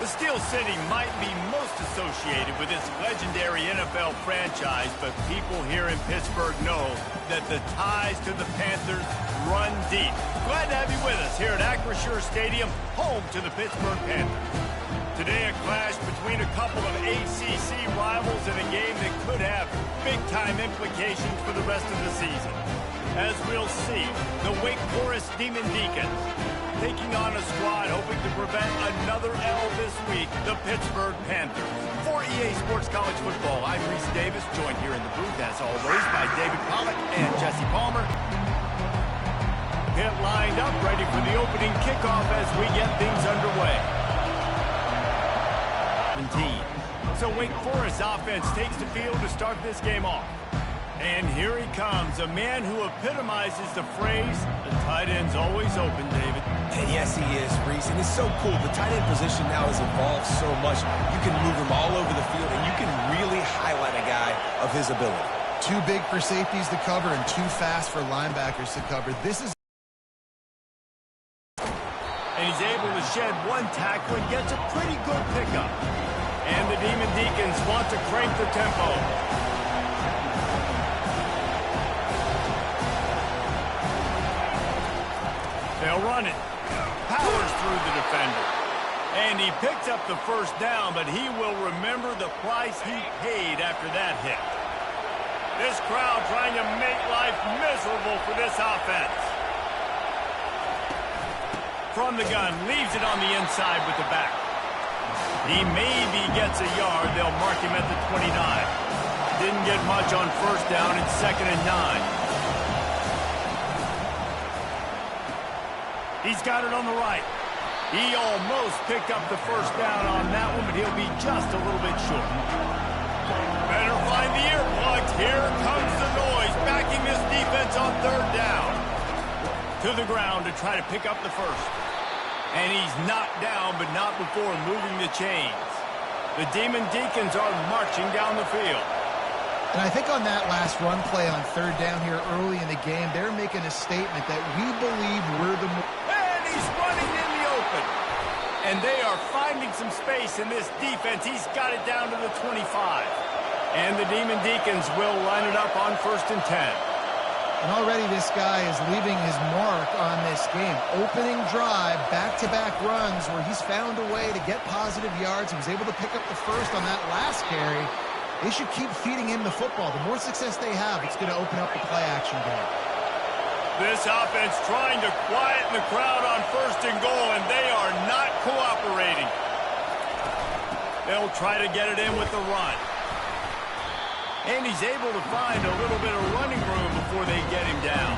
The Steel City might be most associated with this legendary NFL franchise, but people here in Pittsburgh know that the ties to the Panthers run deep. Glad to have you with us here at Acrisure Stadium, home to the Pittsburgh Panthers. Today, a clash between a couple of ACC rivals in a game that could have big-time implications for the rest of the season. As we'll see, the Wake Forest Demon Deacons taking on a squad hoping to prevent another L this week, the Pittsburgh Panthers. For EA Sports College Football, I'm Reese Davis, joined here in the booth, as always, by David Pollack and Jesse Palmer. Pit lined up, ready for the opening kickoff as we get things underway. So Wake Forest offense takes the field to start this game off. And here he comes, a man who epitomizes the phrase, the tight end's always open, David. And yes, he is, Reese. And it's so cool. The tight end position now has evolved so much. You can move him all over the field, and you can really highlight a guy of his ability. Too big for safeties to cover and too fast for linebackers to cover. This is... And he's able to shed one tackle and gets a pretty good pickup. And the Demon Deacons want to crank the tempo. They'll run it. Powers through the defender. And he picks up the first down, but he will remember the price he paid after that hit. This crowd trying to make life miserable for this offense. From the gun, leaves it on the inside with the back. He maybe gets a yard. They'll mark him at the 29. Didn't get much on first down. It's 2nd and 9. He's got it on the right. He almost picked up the first down on that one, but he'll be just a little bit short. Better find the earplugs. Here comes the noise, backing this defense on 3rd down. To the ground to try to pick up the first. And he's knocked down, but not before moving the chains. The Demon Deacons are marching down the field. And I think on that last run play on 3rd down here early in the game, they're making a statement that we believe we're the... And he's running in the open. And they are finding some space in this defense. He's got it down to the 25. And the Demon Deacons will line it up on 1st and 10. And already this guy is leaving his mark on this game. Opening drive, back-to-back runs where he's found a way to get positive yards. He was able to pick up the first on that last carry. They should keep feeding him the football. The more success they have, it's going to open up the play-action game. This offense trying to quieten the crowd on 1st and goal, and they are not cooperating. They'll try to get it in with the run. And he's able to find a little bit of running room before they get him down.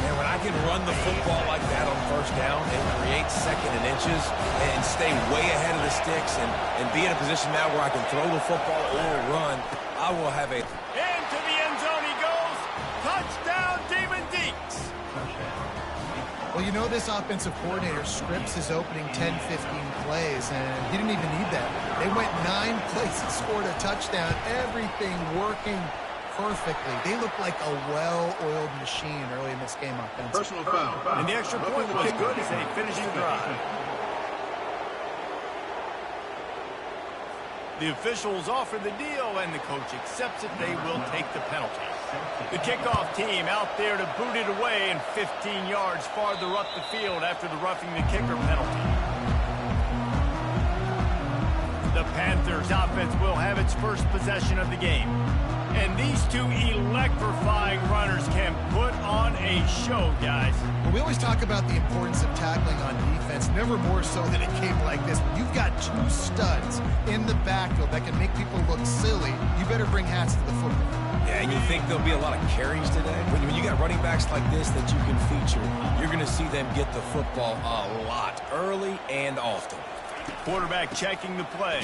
Man, when I can run the football like that on 1st down and create 2nd and inches and stay way ahead of the sticks and be in a position now where I can throw the football or run, I will have a... Into the end zone he goes. Touchdown, Demon Deeks. Well, you know this offensive coordinator scripts his opening 10, 15 plays, and he didn't even need that. They went 9 plays and scored a touchdown. Everything working perfectly. They look like a well-oiled machine early in this game offensively. Personal foul. And the extra point was good as a finishing drive. The officials offer the deal, and the coach accepts it. They will take the penalty. The kickoff team out there to boot it away, and 15 yards farther up the field after the roughing the kicker penalty. The Panthers offense will have its first possession of the game. And these two electrifying runners can put on a show, guys. Well, we always talk about the importance of tackling on defense, never more so than a game like this. When you've got 2 studs in the backfield that can make people look silly, you better bring hats to the football. Yeah, and you think there'll be a lot of carries today? When you got running backs like this that you can feature, you're going to see them get the football a lot early and often. Quarterback checking the play.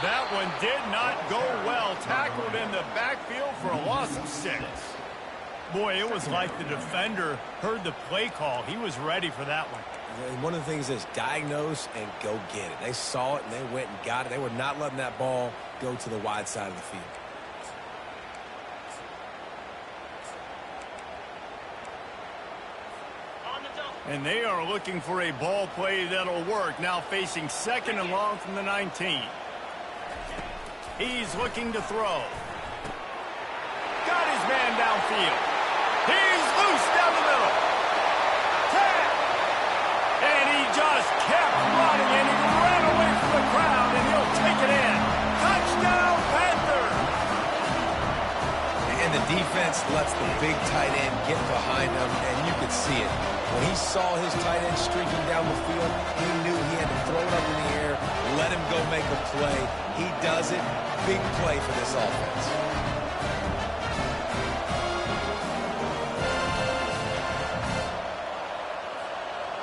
That one did not go well. Tackled in the backfield for a loss of 6. Boy, it was like the defender heard the play call. He was ready for that one. And one of the things is diagnose and go get it. They saw it and they went and got it. They were not letting that ball go to the wide side of the field. And they are looking for a ball play that'll work. Now facing 2nd and long from the 19. He's looking to throw. Got his man downfield. He's loose down the middle. Tap! And he just kept running, and he ran away from the crowd, and he'll take it in. Touchdown, Panthers! And the defense lets the big tight end get behind him, and you could see it. When he saw his tight end streaking down the field, he knew he had to throw it up in the air, let him go make a play. He does it. Big play for this offense.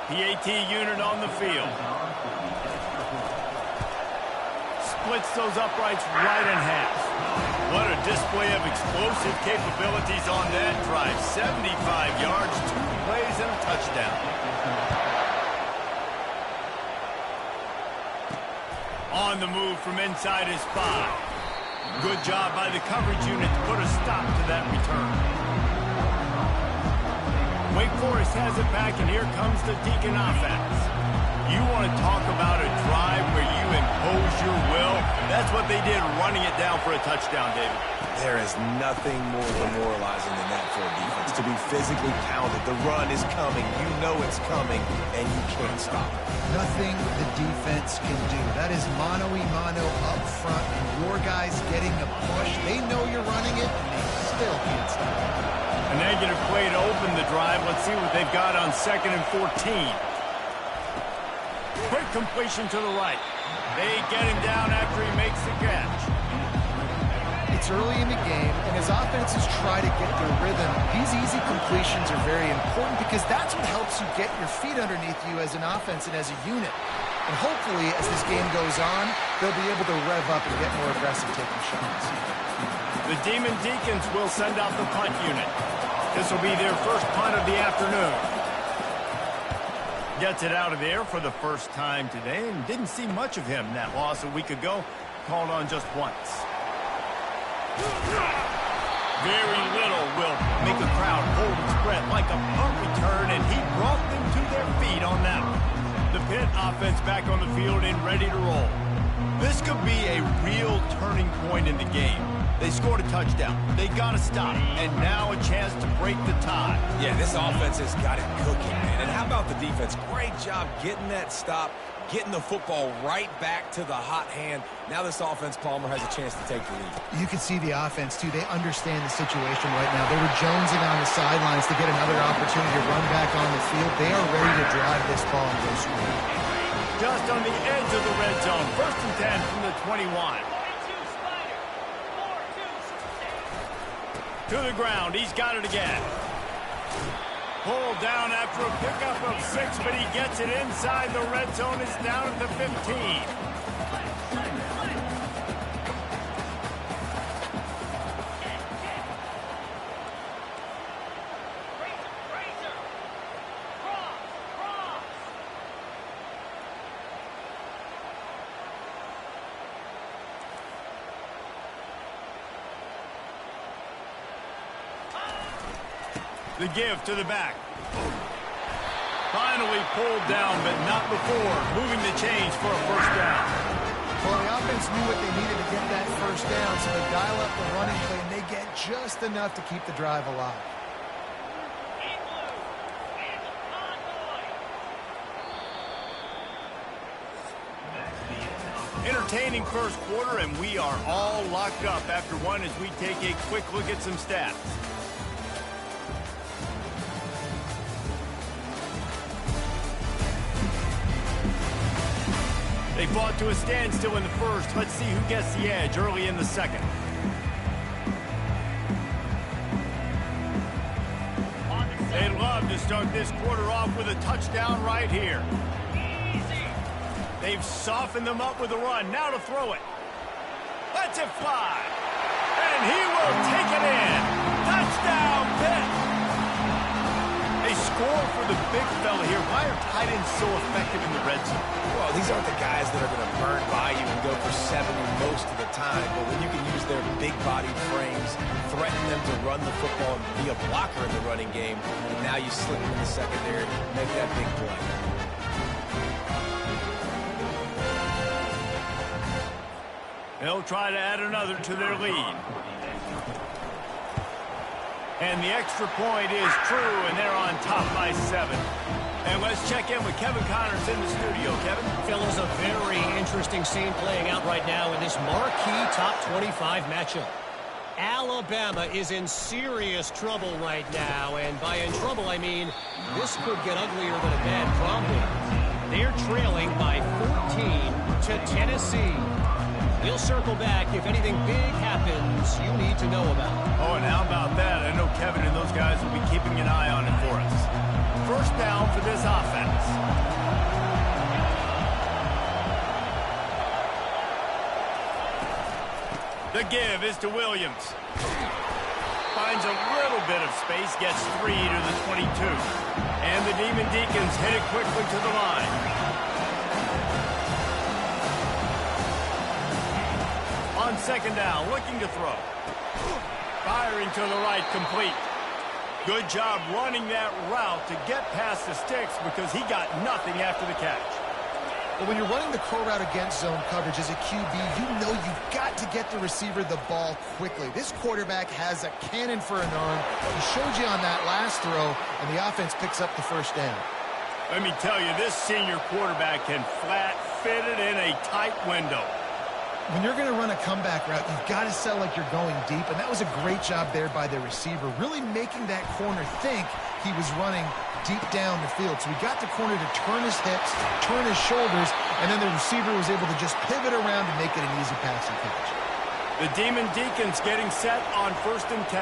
PAT unit on the field. Splits those uprights right in half. What a display of explosive capabilities on that drive. 75 yards, 2 plays, and a touchdown. On the move from inside his 5. Good job by the coverage unit to put a stop to that return. Wake Forest has it back, and here comes the Deacon offense. You want to talk about a drive where you impose your will? That's what they did, running it down for a touchdown, David. There is nothing more demoralizing than that for a defense. To be physically pounded. The run is coming. You know it's coming, and you can't stop it. Nothing the defense can do. That is mano-a-mano up front, and your guys getting a push. They know you're running it, and they still can't stop it. A negative play to open the drive. Let's see what they've got on 2nd and 14. Quick completion to the right. They get him down after he makes the catch. It's early in the game, and as offenses try to get their rhythm, these easy completions are very important because that's what helps you get your feet underneath you as an offense and as a unit. And hopefully, as this game goes on, they'll be able to rev up and get more aggressive taking shots. The Demon Deacons will send out the punt unit. This will be their first punt of the afternoon. Gets it out of there for the first time today, and didn't see much of him. That loss a week ago, called on just once. Very little will make a crowd hold its breath like a punt return, and he brought them to their feet on that one. The Pitt offense back on the field and ready to roll. This could be a real turning point in the game. They scored a touchdown. They got to stop. And now a chance to break the tie. Yeah, this offense has got it cooking, man. And how about the defense? Great job getting that stop, getting the football right back to the hot hand. Now this offense, Palmer, has a chance to take the lead. You can see the offense, too. They understand the situation right now. They were jonesing on the sidelines to get another opportunity to run back on the field. They are ready to drive this ball and go score. Just on the edge of the red zone. 1st and 10 from the 21. To the ground. He's got it again. Pulled down after a pickup of 6, but he gets it inside the red zone. It's down at the 15. The give to the back. Finally pulled down, but not before moving the chains for a first down. Well, the offense knew what they needed to get that first down, so they dial up the running play, and they get just enough to keep the drive alive. Entertaining first quarter, and we are all locked up after one as we take a quick look at some stats. They fought to a standstill in the first. Let's see who gets the edge early in the second. They'd love to start this quarter off with a touchdown right here. They've softened them up with a run. Now to throw it. Lets it fly. And he will take it in. Touchdown, Pitt. They score for the big fella here. Why are tight ends so effective in the red zone? Well, these aren't the guys that are going to burn by you and go for 70 most of the time, but when you can use their big-bodied frames, threaten them to run the football and be a blocker in the running game, and now you slip them in the secondary, make that big play. They'll try to add another to their lead. And the extra point is true, and they're on top by 7. And let's check in with Kevin Connors in the studio. Kevin? Phil's a very interesting scene playing out right now in this marquee top 25 matchup. Alabama is in serious trouble right now, and by in trouble I mean this could get uglier than a bad prom date. They're trailing by 14 to Tennessee. We'll circle back if anything big happens you need to know about. Oh, and how about that? I know Kevin and those guys will be keeping an eye on it for us. First down for this offense. The give is to Williams. Finds a little bit of space, gets 3 to the 22. And the Demon Deacons hit it quickly to the line. On second down, looking to throw. Firing to the right, complete. Good job running that route to get past the sticks because he got nothing after the catch. But when you're running the crow route against zone coverage as a QB, you know you've got to get the receiver the ball quickly. This quarterback has a cannon for an arm. He showed you on that last throw, and the offense picks up the first down. Let me tell you, this senior quarterback can flat fit it in a tight window. When you're going to run a comeback route, you've got to sell like you're going deep, and that was a great job there by the receiver, really making that corner think he was running deep down the field. So he got the corner to turn his hips, turn his shoulders, and then the receiver was able to just pivot around and make it an easy passing catch. The Demon Deacons getting set on 1st and 10.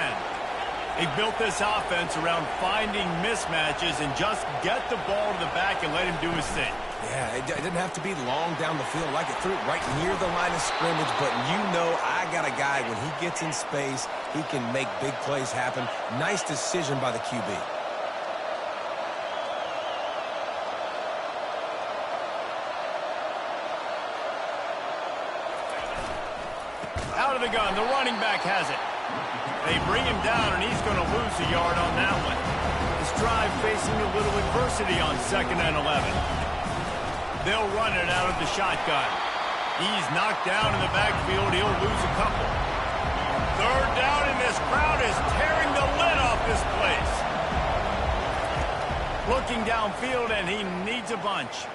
They built this offense around finding mismatches and just get the ball to the back and let him do his thing. Yeah, it didn't have to be long down the field. Like it threw it right near the line of scrimmage, but you know I got a guy, when he gets in space, he can make big plays happen. Nice decision by the QB. Out of the gun, the running back has it. They bring him down, and he's going to lose a yard on that one. This drive facing a little adversity on 2nd and 11. They'll run it out of the shotgun. He's knocked down in the backfield. He'll lose a couple. 3rd down, and this crowd is tearing the lid off this place. Looking downfield, and he needs a bunch.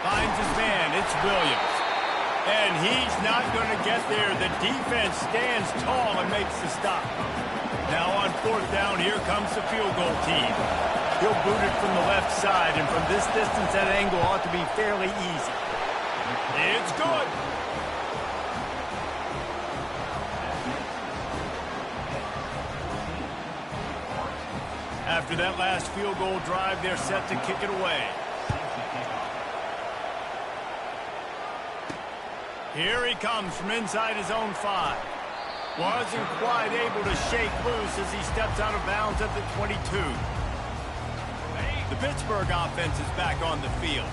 Finds his man. It's Williams. And he's not going to get there. The defense stands tall and makes the stop. Now on 4th down, here comes the field goal team. He'll boot it from the left side, and from this distance, that angle ought to be fairly easy. It's good. After that last field goal drive, they're set to kick it away. Here he comes from inside his own 5. Wasn't quite able to shake loose as he steps out of bounds at the 22. The Pittsburgh offense is back on the field.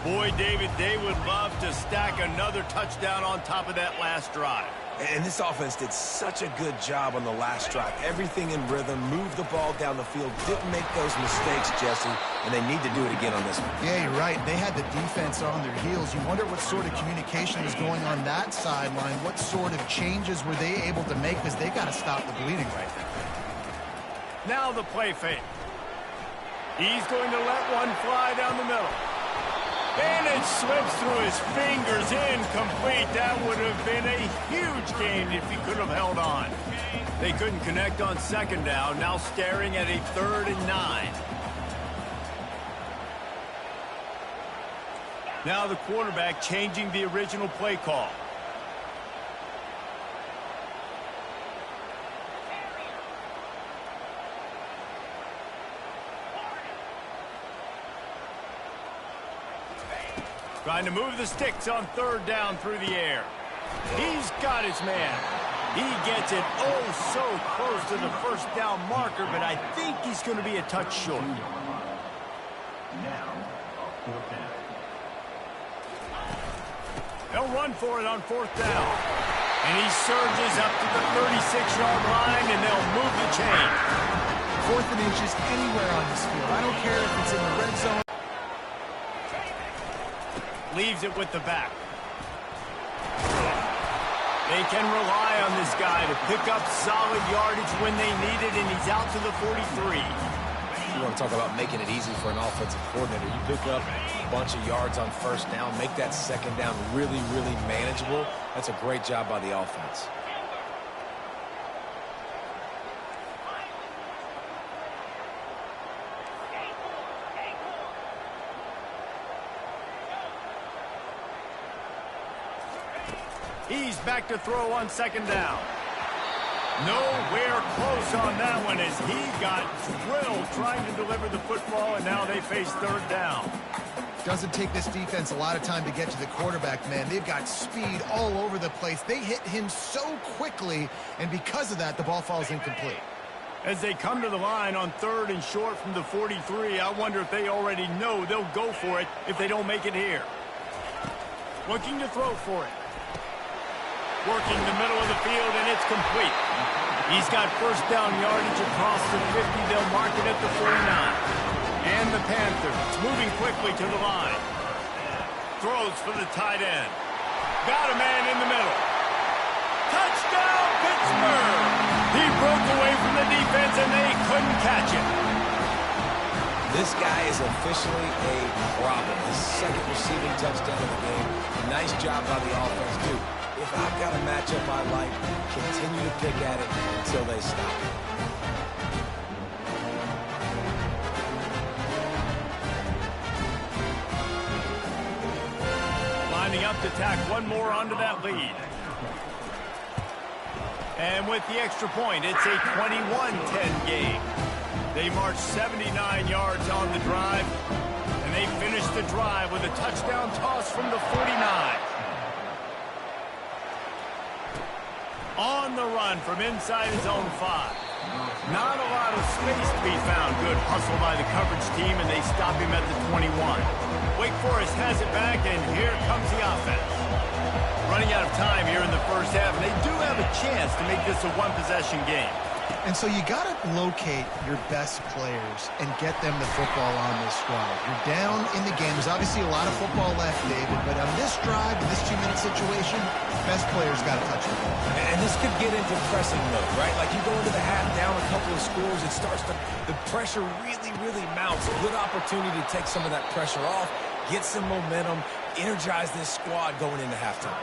Boy, David, they would love to stack another touchdown on top of that last drive. And this offense did such a good job on the last drive. Everything in rhythm, moved the ball down the field, didn't make those mistakes, Jesse, and they need to do it again on this one. Yeah, you're right. They had the defense on their heels. You wonder what sort of communication was going on that sideline. What sort of changes were they able to make, because they got to stop the bleeding right now. Now the play fake. He's going to let one fly down the middle. And it slips through his fingers, incomplete. That would have been a huge gain if he could have held on. They couldn't connect on 2nd down, now staring at a 3rd and 9. Now the quarterback changing the original play call. Trying to move the sticks on 3rd down through the air. He's got his man. He gets it oh so close to the first down marker, but I think he's going to be a touch short. They'll run for it on fourth down. And he surges up to the 36-yard line, and they'll move the chain. 4th and inches anywhere on this field. I don't care if it's in the red zone. Leaves it with the back. They can rely on this guy to pick up solid yardage when they need it, and he's out to the 43. You want to talk about making it easy for an offensive coordinator. You pick up a bunch of yards on first down, make that second down really, really manageable. That's a great job by the offense. He's back to throw on second down. Nowhere close on that one as he got drilled trying to deliver the football, and now they face third down. Doesn't take this defense a lot of time to get to the quarterback, man. They've got speed all over the place. They hit him so quickly, and because of that, the ball falls incomplete. As they come to the line on 3rd and short from the 43, I wonder if they already know they'll go for it if they don't make it here. Looking to throw for it. Working the middle of the field, and it's complete. He's got first down yardage across the 50. They'll mark it at the 49. And the Panthers moving quickly to the line. Throws for the tight end. Got a man in the middle. Touchdown, Pittsburgh! He broke away from the defense, and they couldn't catch him. This guy is officially a problem. His 2nd receiving touchdown of the game. Nice job by the offense, too. If I've got a matchup I like, continue to pick at it until they stop. Lining up to tack one more onto that lead. And with the extra point, it's a 21-10 game. They march 79 yards on the drive, and they finish the drive with a touchdown toss from the 49. On the run from inside his own 5. Not a lot of space to be found. Good hustle by the coverage team, and they stop him at the 21. Wake Forest has it back, and here comes the offense. Running out of time here in the first half, and they do have a chance to make this a one-possession game. And so you got to locate your best players and get them the football on this drive. You're down in the game. There's obviously a lot of football left, David, but on this drive, in this 2-minute situation, best players got to touch the ball. And this could get into pressing mode, right? Like you go into the half down a couple of scores, it starts to, the pressure really, really mounts. A good opportunity to take some of that pressure off, get some momentum, energize this squad going into halftime.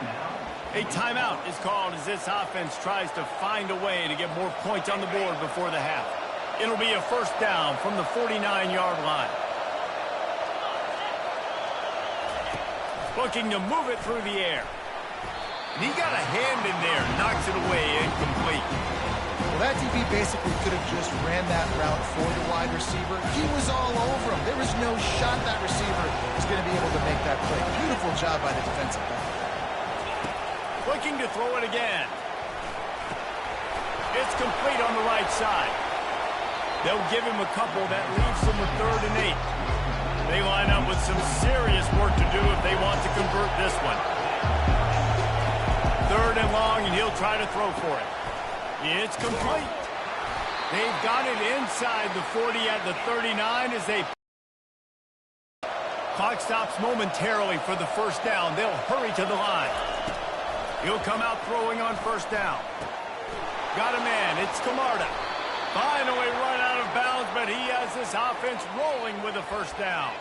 A timeout is called as this offense tries to find a way to get more points on the board before the half. It'll be a first down from the 49-yard line. Looking to move it through the air. And he got a hand in there, knocks it away, incomplete. Well, that DB basically could have just ran that route for the wide receiver. He was all over him. There was no shot that receiver was going to be able to make that play. Beautiful job by the defensive back. Looking to throw it again. It's complete on the right side. They'll give him a couple. That leaves them with 3rd and 8. They line up with some serious work to do if they want to convert this one. 3rd and long, and he'll try to throw for it. It's complete. They've got it inside the 40 at the 39 as they... Clock stops momentarily for the first down. They'll hurry to the line. He'll come out throwing on first down. Got a man. It's Camarda. Finally run out of bounds, but he has this offense rolling with a first down.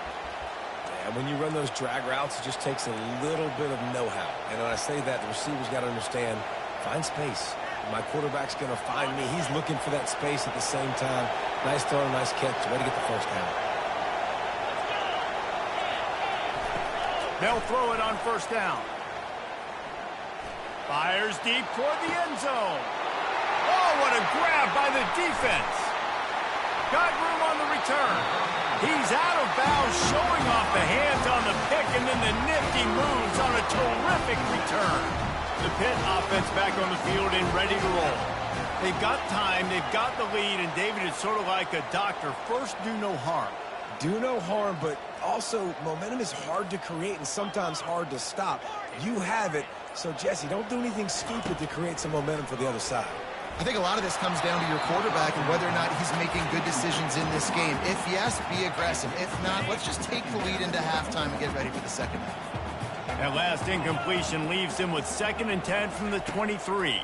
And when you run those drag routes, it just takes a little bit of know-how. And when I say that, the receiver's got to understand, find space. My quarterback's going to find me. He's looking for that space at the same time. Nice throw, nice catch. Way to get the first down. They'll throw it on first down. Fires deep toward the end zone. Oh, what a grab by the defense. Got room on the return. He's out of bounds, showing off the hands on the pick, and then the nifty moves on a terrific return. The Pitt offense back on the field and ready to roll. They've got time, they've got the lead, and David, it's sort of like a doctor. First, do no harm. Do no harm, but also momentum is hard to create and sometimes hard to stop. You have it, so Jesse, don't do anything stupid to create some momentum for the other side. I think a lot of this comes down to your quarterback and whether or not he's making good decisions in this game. If yes, be aggressive. If not, let's just take the lead into halftime and get ready for the second half. That last incompletion leaves him with 2nd and 10 from the 23.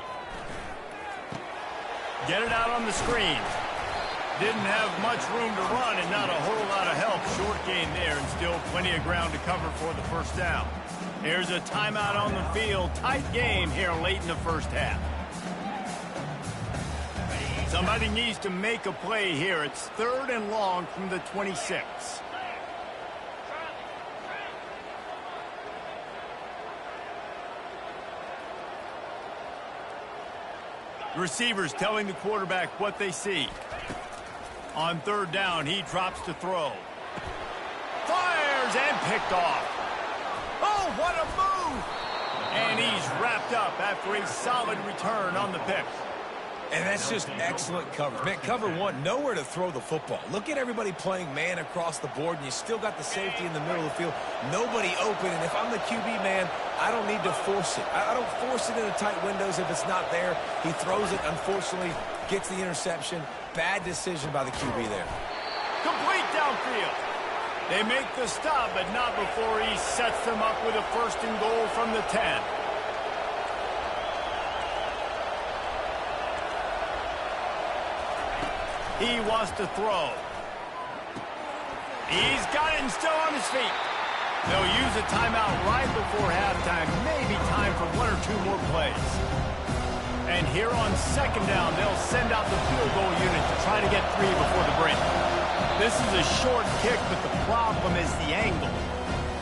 Get it out on the screen. Didn't have much room to run and not a whole lot of help. Short gain there and still plenty of ground to cover for the first down. Here's a timeout on the field. Tight game here late in the first half. Somebody needs to make a play here. It's 3rd and long from the 26. Receivers telling the quarterback what they see. On 3rd down, he drops to throw. Fires and picked off. Oh, what a move! And he's wrapped up after a solid return on the pick. And that's just excellent coverage. Man, cover one, nowhere to throw the football. Look at everybody playing man across the board, and you still got the safety in the middle of the field. Nobody open, and if I'm the QB, man, I don't need to force it. I don't force it into tight windows if it's not there. He throws it, unfortunately, gets the interception. Bad decision by the QB there. Complete downfield. They make the stop, but not before he sets them up with a 1st and goal from the 10. He wants to throw. He's got it and still on his feet. They'll use a timeout right before halftime. Maybe time for 1 or 2 more plays. And here on 2nd down, they'll send out the field goal unit to try to get 3 before the break. This is a short kick, but the problem is the angle.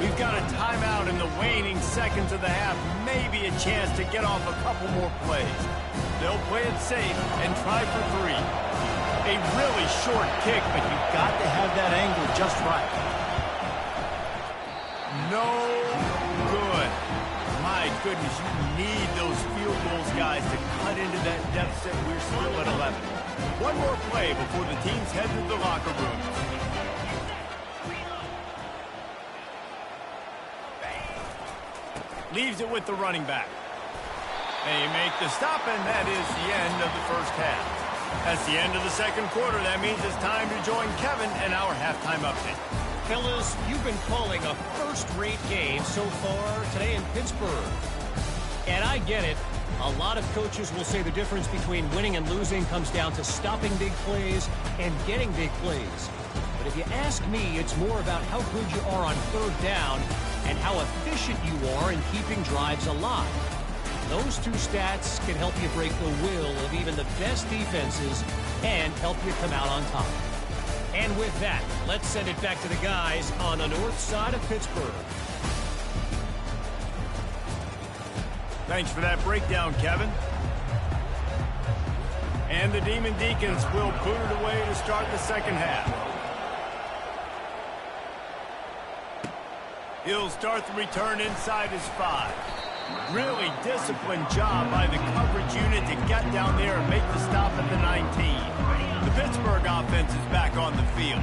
We've got a timeout in the waning seconds of the half. Maybe a chance to get off a couple more plays. They'll play it safe and try for 3. A really short kick, but you've got to have that angle just right. No good. My goodness, you need those field goals, guys, to cut into that deficit. We're still at 11. 1 more play before the teams head to the locker room. Leaves it with the running back. They make the stop, and that is the end of the first half. That's the end of the second quarter. That means it's time to join Kevin and our halftime update. Fellas, you've been calling a first-rate game so far today in Pittsburgh. And I get it. A lot of coaches will say the difference between winning and losing comes down to stopping big plays and getting big plays. But if you ask me, it's more about how good you are on 3rd down and how efficient you are in keeping drives alive. Those 2 stats can help you break the will of even the best defenses and help you come out on top. And with that, let's send it back to the guys on the north side of Pittsburgh. Thanks for that breakdown, Kevin. And the Demon Deacons will boot it away to start the second half. He'll start the return inside his 5. Really disciplined job by the coverage unit to get down there and make the stop at the 19. The Pittsburgh offense is back on the field.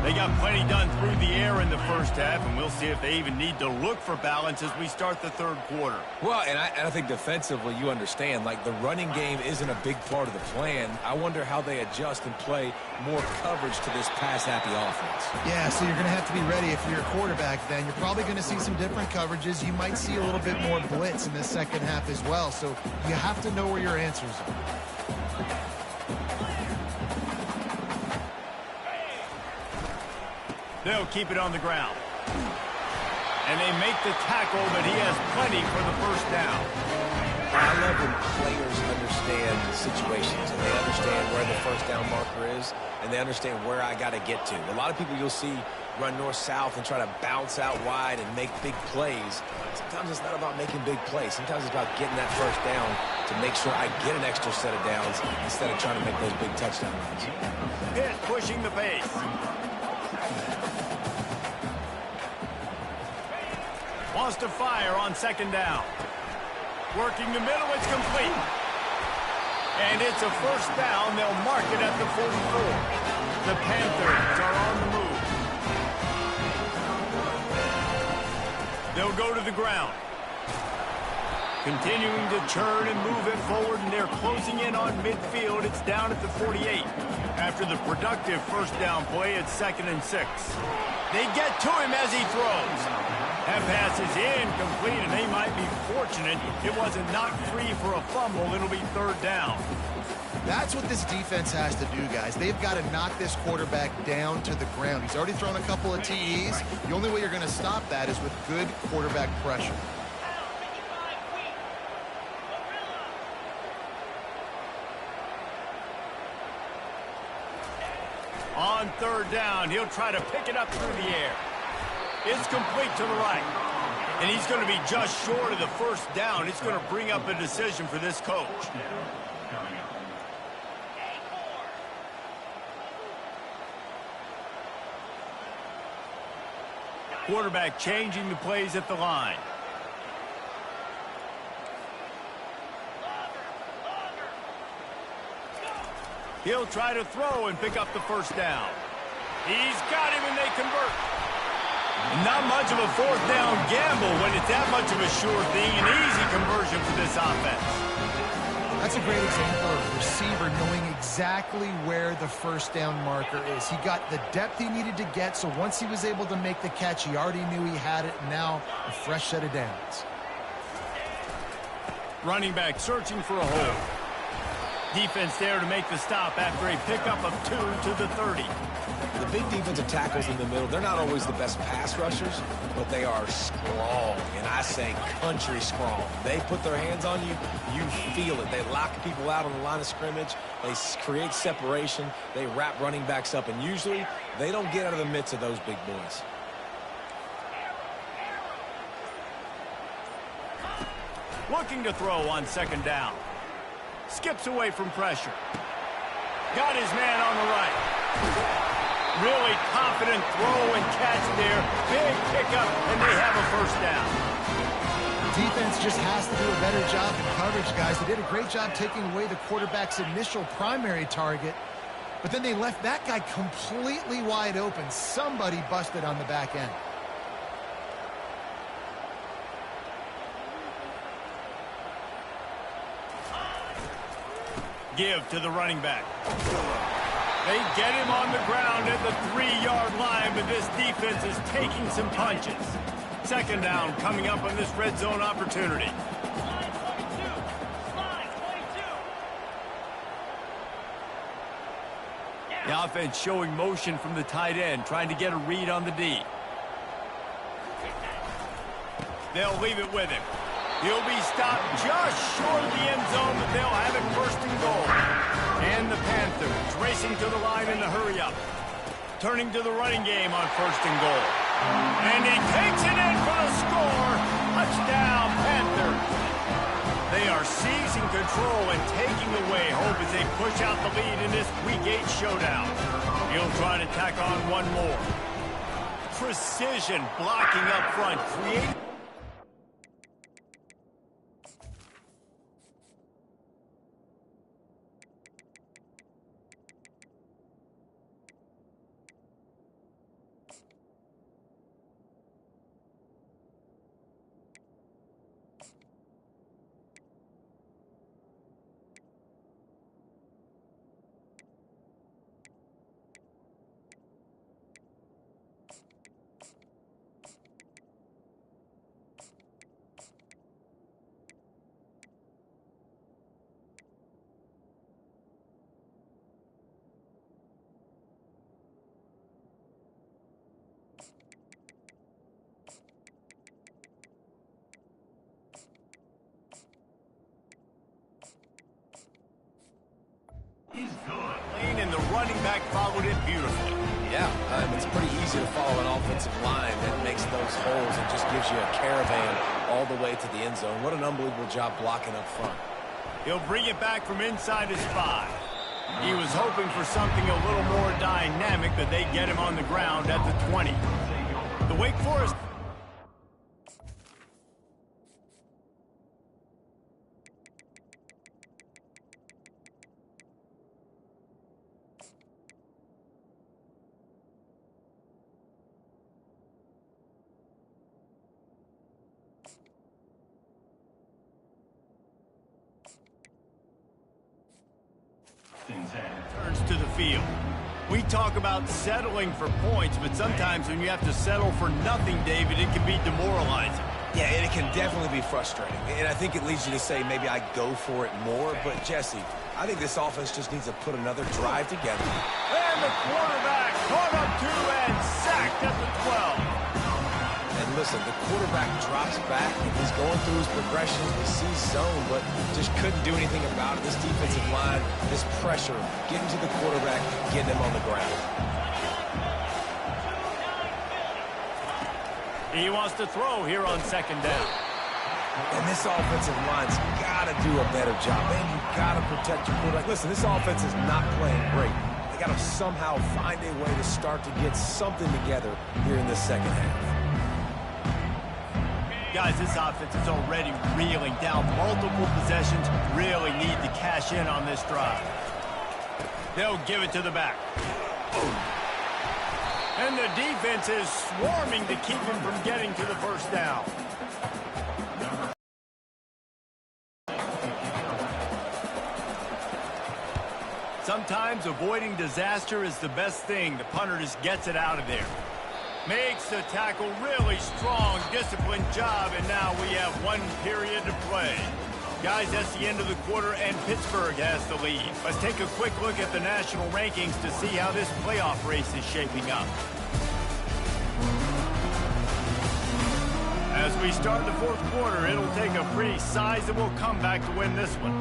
They got plenty done through the air in the first half, and we'll see if they even need to look for balance as we start the 3rd quarter. Well, and I think defensively, you understand, like the running game isn't a big part of the plan. I wonder how they adjust and play more coverage to this pass-happy offense. Yeah, so you're going to have to be ready if you're a quarterback then. You're probably going to see some different coverages. You might see a little bit more blitz in the second half as well, so you have to know where your answers are. They'll keep it on the ground. And they make the tackle, but he has plenty for the first down. I love when players understand situations, and they understand where the first down marker is, and they understand where I got to get to. A lot of people you'll see run north-south and try to bounce out wide and make big plays. Sometimes it's not about making big plays. Sometimes it's about getting that first down to make sure I get an extra set of downs instead of trying to make those big touchdown runs. Pitt pushing the pace. Wants to fire on 2nd down. Working the middle, it's complete. And it's a first down. They'll mark it at the 44. The Panthers are on the move. They'll go to the ground. Continuing to turn and move it forward, and they're closing in on midfield. It's down at the 48. After the productive first down play, it's 2nd and 6. They get to him as he throws. That pass is incomplete, and they might be fortunate it wasn't knocked free for a fumble. It'll be 3rd down. That's what this defense has to do, guys. They've got to knock this quarterback down to the ground. He's already thrown a couple of TEs. The only way you're going to stop that is with good quarterback pressure. On 3rd down, he'll try to pick it up through the air. It's complete to the right. And he's going to be just short of the first down. It's going to bring up a decision for this coach. Quarterback changing the plays at the line. He'll try to throw and pick up the first down. He's got him, and they convert. Not much of a 4th down gamble when it's that much of a sure thing. An easy conversion for this offense. That's a great example of a receiver knowing exactly where the first down marker is. He got the depth he needed to get, so once he was able to make the catch, he already knew he had it, and now a fresh set of downs. Running back searching for a hole. Defense there to make the stop after a pickup of 2 to the 30. The big defensive tackles in the middle, they're not always the best pass rushers, but they are strong, and I say country strong. They put their hands on you, you feel it. They lock people out on the line of scrimmage. They create separation. They wrap running backs up, and usually they don't get out of the midst of those big boys. Looking to throw on 2nd down. Skips away from pressure. Got his man on the right. Really confident throw and catch there. Big pickup, and they have a first down. Defense just has to do a better job in coverage, guys. They did a great job taking away the quarterback's initial primary target, but then they left that guy completely wide open. Somebody busted on the back end. Give to the running back. They get him on the ground at the 3-yard line, but this defense is taking some punches. 2nd down coming up on this red zone opportunity. The offense showing motion from the tight end, trying to get a read on the D. They'll leave it with him. He'll be stopped just short of the end zone, but they'll have it 1st and goal. And the Panthers racing to the line in the hurry-up. Turning to the running game on 1st and goal. And he takes it in for the score. Touchdown, Panthers. They are seizing control and taking away hope as they push out the lead in this Week 8 showdown. He'll try to tack on one more. Precision blocking up front, creating... Lane and the running back followed it beautifully. Yeah, it's pretty easy to follow an offensive line that makes those holes and just gives you a caravan all the way to the end zone. What an unbelievable job blocking up front. He'll bring it back from inside his 5. He was hoping for something a little more dynamic, but they get him on the ground at the 20. The Wake Forest... field. We talk about settling for points, but sometimes when you have to settle for nothing, David, it can be demoralizing. Yeah, and it can definitely be frustrating. And I think it leads you to say maybe I go for it more. But, Jesse, I think this offense just needs to put another drive together. And the quarterback caught up to and sacked at the 12. And listen, the quarterback drops back, and he's going through his progressions. He sees zone, but just couldn't do anything about it. This defensive line, this pressure, getting to the quarterback, getting him on the ground. He wants to throw here on second down. And this offensive line's got to do a better job. Man, you got to protect your quarterback. Listen, this offense is not playing great. They got to somehow find a way to start to get something together here in the second half. Guys, this offense is already reeling down. Multiple possessions, really need to cash in on this drive. They'll give it to the back. And the defense is swarming to keep him from getting to the first down. Sometimes avoiding disaster is the best thing. The punter just gets it out of there. Makes the tackle really strong, disciplined job, and now we have 1 period to play. Guys, that's the end of the quarter, and Pittsburgh has the lead. Let's take a quick look at the national rankings to see how this playoff race is shaping up. As we start the fourth quarter, it'll take a pretty sizable comeback to win this one.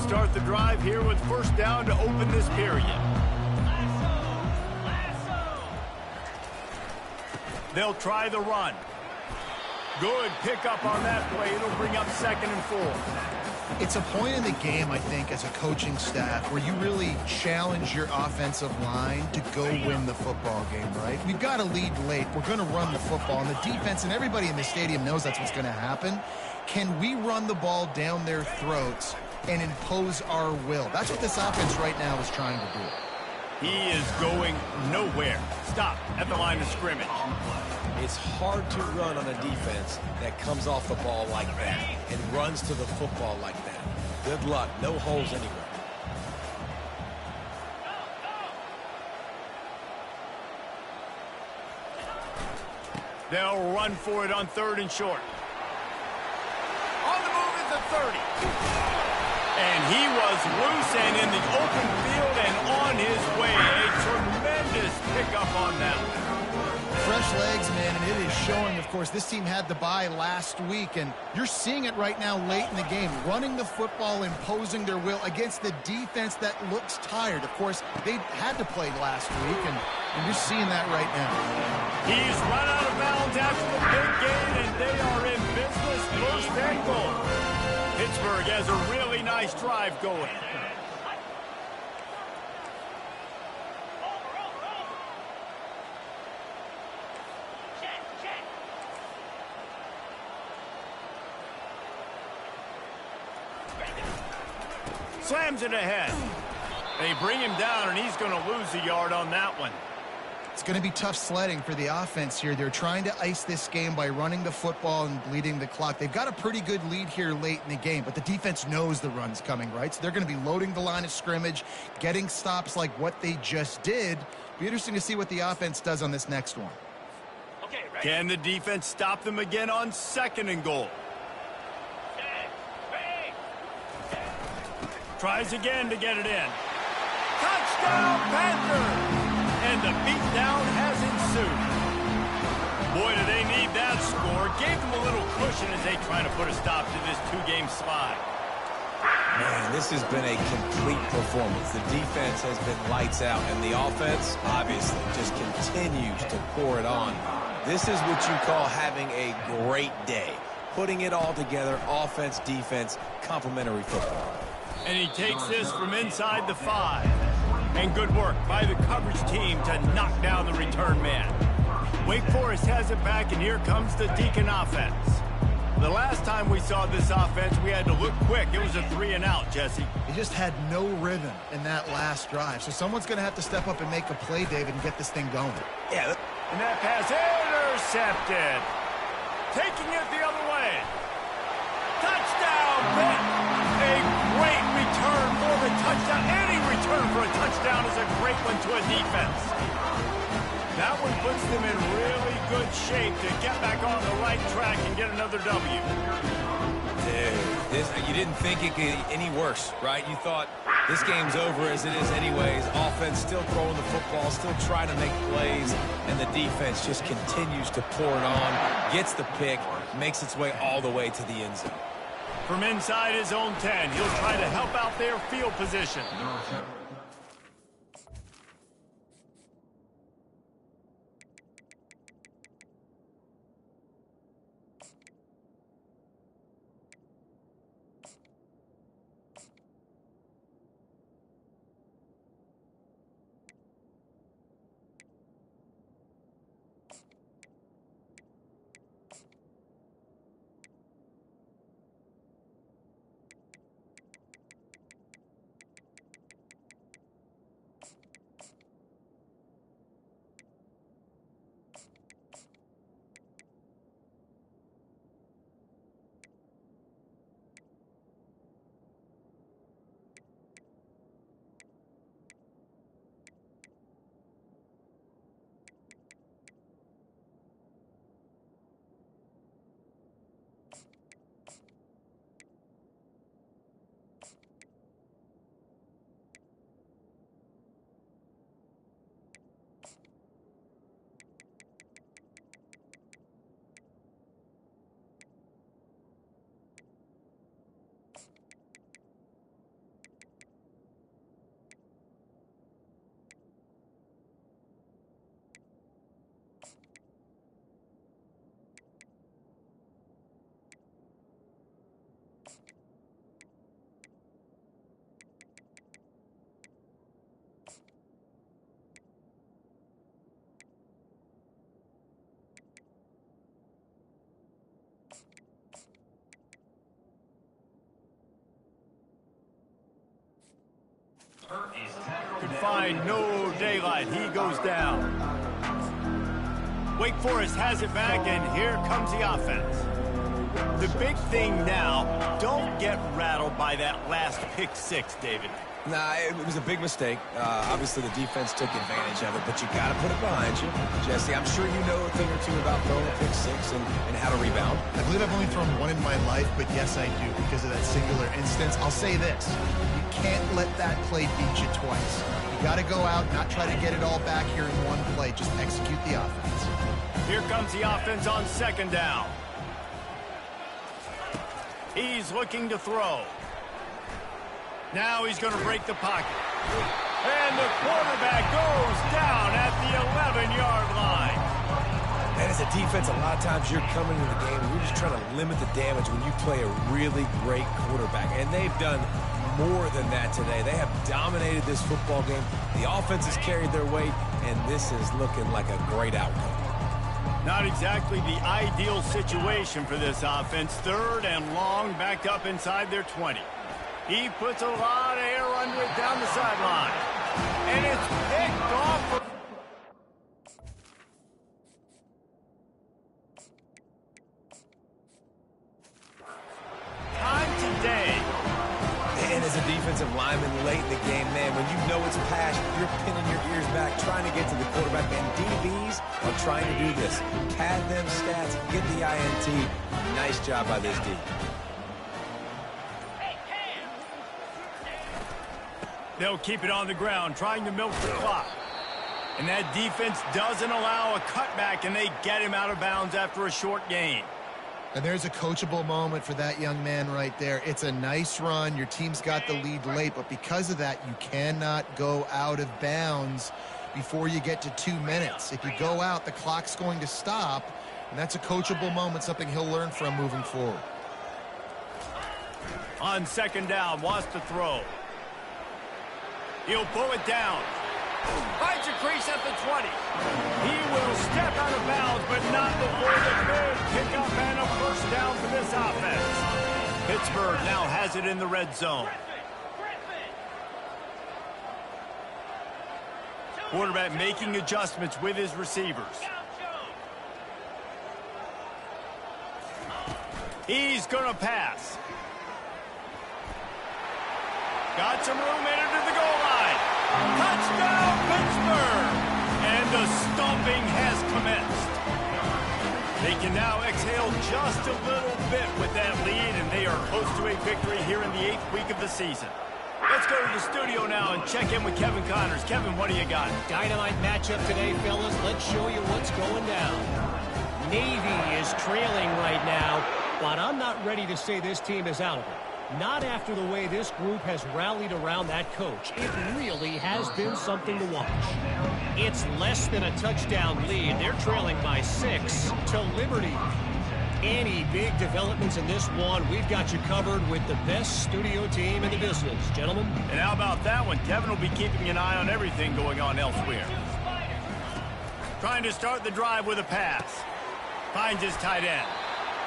Start the drive here with first down to open this period. They'll try the run. Good pickup on that play. It'll bring up 2nd and 4. It's a point in the game, I think, as a coaching staff, where you really challenge your offensive line to go win the football game, right? We've got to lead late. We're going to run the football, and the defense and everybody in the stadium knows that's what's going to happen. Can we run the ball down their throats and impose our will? That's what this offense right now is trying to do. He is going nowhere. Stop at the line of scrimmage. It's hard to run on a defense that comes off the ball like that and runs to the football like that. Good luck. No holes anywhere. They'll run for it on 3rd and short. On the move is the 30. And he was loose and in the open field and on his way. A tremendous pickup on that one. Fresh legs, man, and it is showing. Of course, this team had the bye last week, and you're seeing it right now late in the game. Running the football, imposing their will against the defense that looks tired. Of course, they had to play last week, and you're seeing that right now. He's run out of bounds after the big gain, and they are in business. First and goal. Pittsburgh has a really nice drive going. Slams it ahead. They bring him down, and he's going to lose a yard on that one. It's going to be tough sledding for the offense here. They're trying to ice this game by running the football and bleeding the clock. They've got a pretty good lead here late in the game, but the defense knows the run's coming, right? So they're going to be loading the line of scrimmage, getting stops like what they just did. Be interesting to see what the offense does on this next one. Okay, ready. Can the defense stop them again on 2nd and goal? Tries again to get it in. Touchdown, Panthers! And the beatdown has ensued. Boy, do they need that score. Gave them a little cushion as they try to put a stop to this 2-game slide. Man, this has been a complete performance. The defense has been lights out, and the offense, obviously, just continues to pour it on. This is what you call having a great day. Putting it all together, offense, defense, complementary football. And he takes this from inside the 5. And good work by the coverage team to knock down the return man. Wake Forest has it back, and here comes the Deacon offense. The last time we saw this offense, we had to look quick. It was a 3-and-out, Jesse. They just had no rhythm in that last drive. So someone's going to have to step up and make a play, David, and get this thing going. Yeah. And that pass intercepted. Taking it the other way. Touchdown, Pitt. A great return for the touchdown. Any return for a touchdown is a great one to a defense. That one puts them in really good shape to get back on the right track and get another W. Dude, you didn't think it could get any worse, right? You thought this game's over as it is anyways. Offense still throwing the football, still trying to make plays, and the defense just continues to pour it on, gets the pick, makes its way all the way to the end zone. From inside his own 10, he'll try to help out their field position. Could find no daylight. He goes down. Wake Forest has it back, and here comes the offense. The big thing now, don't get rattled by that last pick six, David. Nah, it was a big mistake. Obviously, the defense took advantage of it, but you got to put it behind you. Jesse, I'm sure you know a thing or two about throwing a pick six and how to rebound. I believe I've only thrown one in my life, but yes, I do because of that singular instance. I'll say this. You can't let that play beat you twice. You got to go out, not try to get it all back here in one play. Just execute the offense. Here comes the offense on second down. He's looking to throw. Now he's going to break the pocket. And the quarterback goes down at the 11-yard line. And as a defense, a lot of times you're coming into the game and you're just trying to limit the damage when you play a really great quarterback. And they've done more than that today. They have dominated this football game. The offense has carried their weight, and this is looking like a great outcome. Not exactly the ideal situation for this offense. Third and long, backed up inside their 20. He puts a lot of air under it down the sideline. And it's picked off. Time today. And as a defensive lineman late in the game, man, when you know it's pass, you're pinning your ears back, trying to get to the quarterback. And DBs are trying to do this. Pad them stats, get the INT. Nice job by this D. They'll keep it on the ground, trying to milk the clock. And that defense doesn't allow a cutback, and they get him out of bounds after a short gain. And there's a coachable moment for that young man right there. It's a nice run. Your team's got the lead late, but because of that, you cannot go out of bounds before you get to 2 minutes. If you go out, the clock's going to stop, and that's a coachable moment, something he'll learn from moving forward. On second down, wants to throw. He'll pull it down. Finds a crease at the 20. He will step out of bounds, but not before the big pickup and a first down for this offense. Pittsburgh now has it in the red zone. Quarterback making adjustments with his receivers. He's going to pass. Got some room headed to the goal line. Touchdown, Pittsburgh! And the stomping has commenced. They can now exhale just a little bit with that lead, and they are close to a victory here in the 8th week of the season. Let's go to the studio now and check in with Kevin Connors. Kevin, what do you got? Dynamite matchup today, fellas. Let's show you what's going down. Navy is trailing right now, but I'm not ready to say this team is out of it. Not after the way this group has rallied around that coach. It really has been something to watch. It's less than a touchdown lead. They're trailing by 6 to Liberty. Any big developments in this one, we've got you covered with the best studio team in the business, gentlemen. And how about that one? Kevin will be keeping an eye on everything going on elsewhere. Trying to start the drive with a pass. Finds his tight end.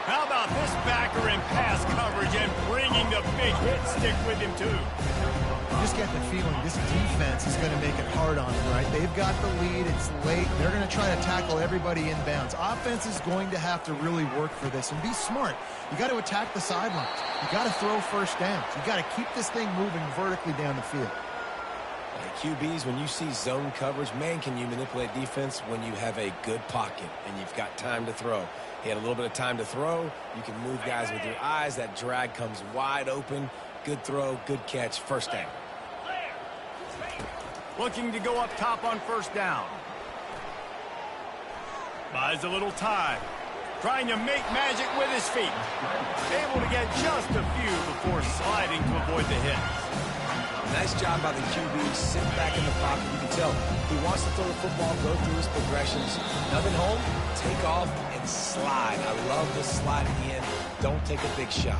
How about this backer in pass coverage and bringing the big hit stick with him, too? You just get the feeling this defense is going to make it hard on them, right? They've got the lead. It's late. They're going to try to tackle everybody inbounds. Offense is going to have to really work for this and be smart. You got to attack the sidelines. You got to throw first downs. You got to keep this thing moving vertically down the field. QBs, when you see zone coverage, man, can you manipulate defense when you have a good pocket and you've got time to throw. He had a little bit of time to throw. You can move guys with your eyes. That drag comes wide open. Good throw, good catch, first down. Looking to go up top on first down. Buys a little time. Trying to make magic with his feet. Able to get just a few before sliding to avoid the hit. Nice job by the QB. Sit back in the pocket. You can tell he wants to throw the football, go through his progressions. Nothing home, take off, and slide. I love the slide at the end. Don't take a big shot.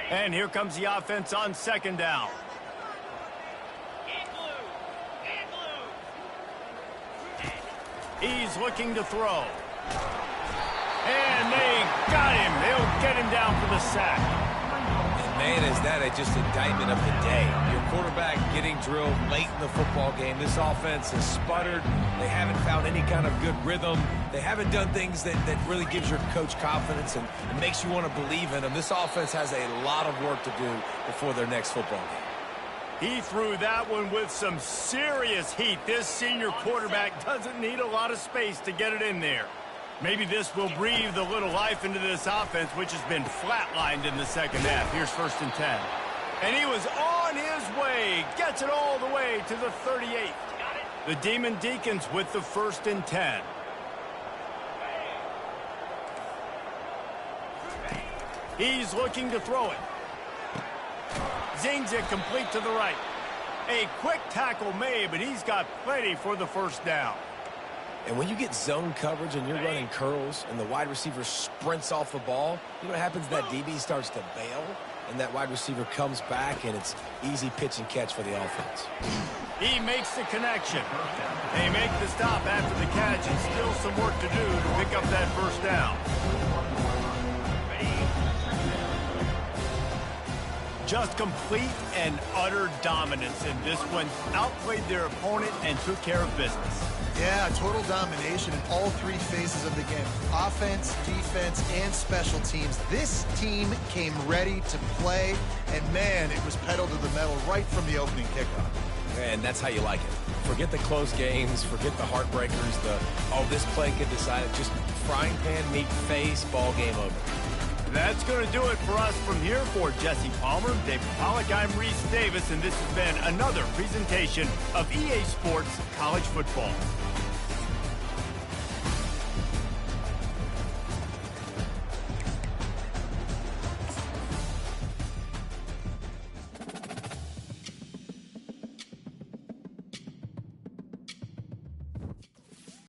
And here comes the offense on second down. He's looking to throw. And they got him. They'll get him down for the sack. Man, is that just indictment of the day. Your quarterback getting drilled late in the football game. This offense has sputtered. They haven't found any kind of good rhythm. They haven't done things that really gives your coach confidence and makes you want to believe in them. This offense has a lot of work to do before their next football game. He threw that one with some serious heat. This senior quarterback doesn't need a lot of space to get it in there. Maybe this will breathe a little life into this offense, which has been flatlined in the second half. Here's 1st and 10. And he was on his way. Gets it all the way to the 38. The Demon Deacons with the 1st and 10. He's looking to throw it. Zings it complete to the right. A quick tackle made, but he's got plenty for the first down. And when you get zone coverage and you're running curls and the wide receiver sprints off the ball, you know what happens? That DB starts to bail, and that wide receiver comes back, and it's easy pitch and catch for the offense. He makes the connection. They make the stop after the catch, and still some work to do to pick up that first down. Just complete and utter dominance in this one. Outplayed their opponent and took care of business. Yeah, total domination in all 3 phases of the game. Offense, defense, and special teams. This team came ready to play, and man, it was pedal to the metal right from the opening kickoff. And that's how you like it. Forget the close games, forget the heartbreakers, this play could decide it. Just frying pan, meat face, ball game over. That's going to do it for us from here. For Jesse Palmer, David Pollack, I'm Reese Davis, and this has been another presentation of EA Sports College Football.